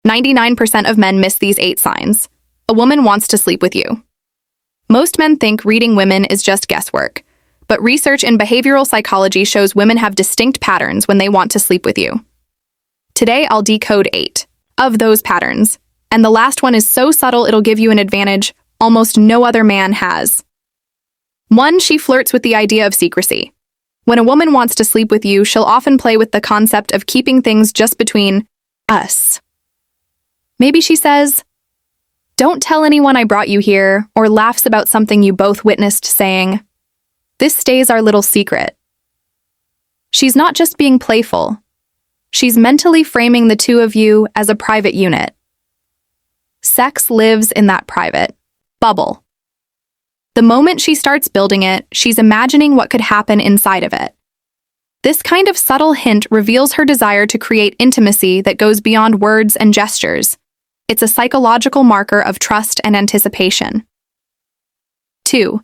99% of men miss these 8 signs. A woman wants to sleep with you. Most men think reading women is just guesswork, but research in behavioral psychology shows women have distinct patterns when they want to sleep with you. Today, I'll decode 8 of those patterns, and the last one is so subtle it'll give you an advantage almost no other man has. 1. She flirts with the idea of secrecy. When a woman wants to sleep with you, she'll often play with the concept of keeping things just between us. Maybe she says, "Don't tell anyone I brought you here," or laughs about something you both witnessed, saying, "This stays our little secret." She's not just being playful. She's mentally framing the two of you as a private unit. Sex lives in that private bubble. The moment she starts building it, she's imagining what could happen inside of it. This kind of subtle hint reveals her desire to create intimacy that goes beyond words and gestures. It's a psychological marker of trust and anticipation. 2.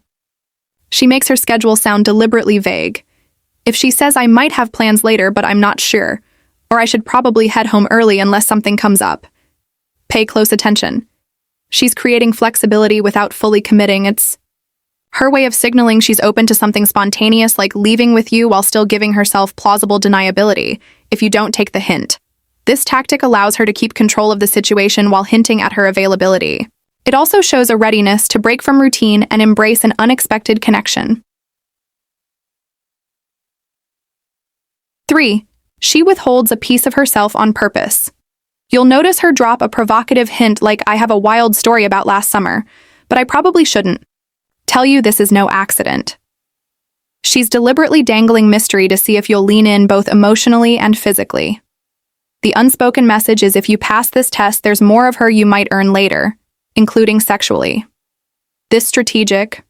She makes her schedule sound deliberately vague. If she says, "I might have plans later, but I'm not sure," or "I should probably head home early unless something comes up," pay close attention. She's creating flexibility without fully committing. It's her way of signaling she's open to something spontaneous, like leaving with you while still giving herself plausible deniability if you don't take the hint. This tactic allows her to keep control of the situation while hinting at her availability. It also shows a readiness to break from routine and embrace an unexpected connection. 3. She withholds a piece of herself on purpose. You'll notice her drop a provocative hint like, "I have a wild story about last summer, but I probably shouldn't tell you this is no accident." She's deliberately dangling mystery to see if you'll lean in both emotionally and physically. The unspoken message is, if you pass this test, there's more of her you might earn later, including sexually. This strategic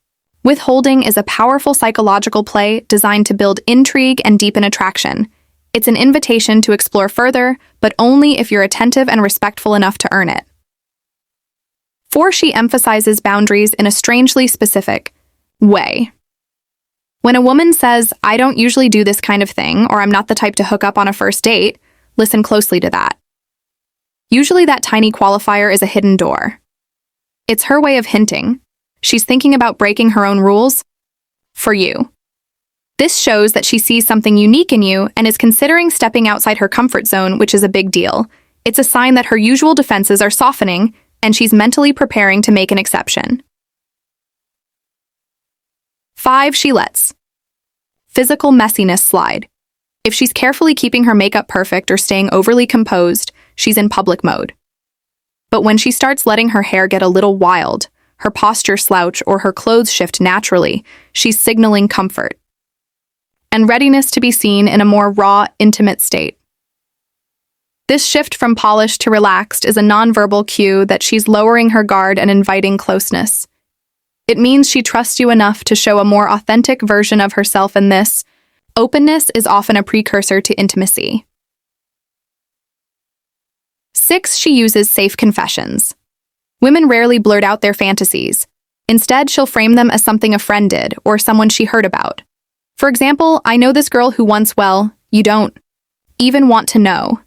withholding is a powerful psychological play designed to build intrigue and deepen attraction. It's an invitation to explore further, but only if you're attentive and respectful enough to earn it. 4. She emphasizes boundaries in a strangely specific way. When a woman says, "I don't usually do this kind of thing," or "I'm not the type to hook up on a first date," listen closely to that. Usually that tiny qualifier is a hidden door. It's her way of hinting. She's thinking about breaking her own rules for you. This shows that she sees something unique in you and is considering stepping outside her comfort zone, which is a big deal. It's a sign that her usual defenses are softening and she's mentally preparing to make an exception. 5. She lets physical messiness slide. If she's carefully keeping her makeup perfect or staying overly composed, she's in public mode. But when she starts letting her hair get a little wild, her posture slouch, or her clothes shift naturally, she's signaling comfort and readiness to be seen in a more raw, intimate state. This shift from polished to relaxed is a nonverbal cue that she's lowering her guard and inviting closeness. It means she trusts you enough to show a more authentic version of herself, and this openness is often a precursor to intimacy. 6. She uses safe confessions. Women rarely blurt out their fantasies. Instead, she'll frame them as something a friend did or someone she heard about. For example, "I know this girl who once, well, you don't even want to know."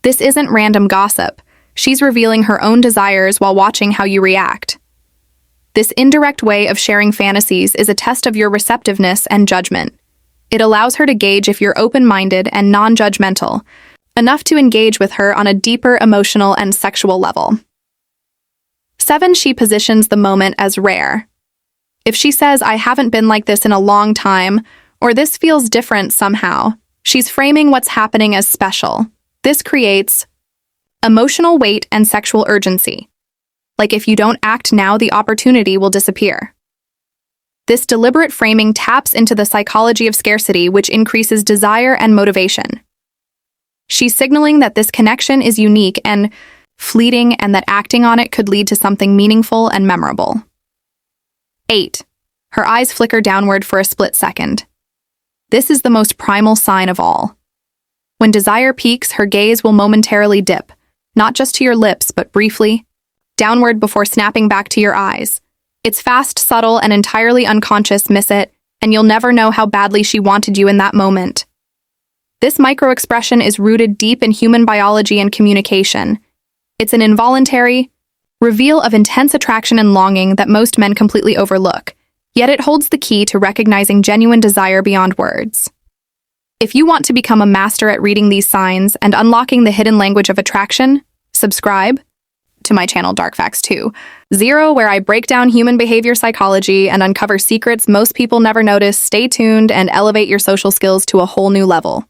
This isn't random gossip. She's revealing her own desires while watching how you react. This indirect way of sharing fantasies is a test of your receptiveness and judgment. It allows her to gauge if you're open-minded and non-judgmental, enough to engage with her on a deeper emotional and sexual level. 7. She positions the moment as rare. If she says, "I haven't been like this in a long time," or "this feels different somehow," she's framing what's happening as special. This creates emotional weight and sexual urgency. Like, if you don't act now, the opportunity will disappear. This deliberate framing taps into the psychology of scarcity, which increases desire and motivation. She's signaling that this connection is unique and fleeting, and that acting on it could lead to something meaningful and memorable. 8. Her eyes flicker downward for a split second. This is the most primal sign of all. When desire peaks, her gaze will momentarily dip, not just to your lips, but briefly, downward before snapping back to your eyes. It's fast, subtle, and entirely unconscious. Miss it, and you'll never know how badly she wanted you in that moment. This micro-expression is rooted deep in human biology and communication. It's an involuntary reveal of intense attraction and longing that most men completely overlook, yet it holds the key to recognizing genuine desire beyond words. If you want to become a master at reading these signs and unlocking the hidden language of attraction, subscribe to my channel Dark Facts 2.0, where I break down human behavior psychology and uncover secrets most people never notice. Stay tuned and elevate your social skills to a whole new level.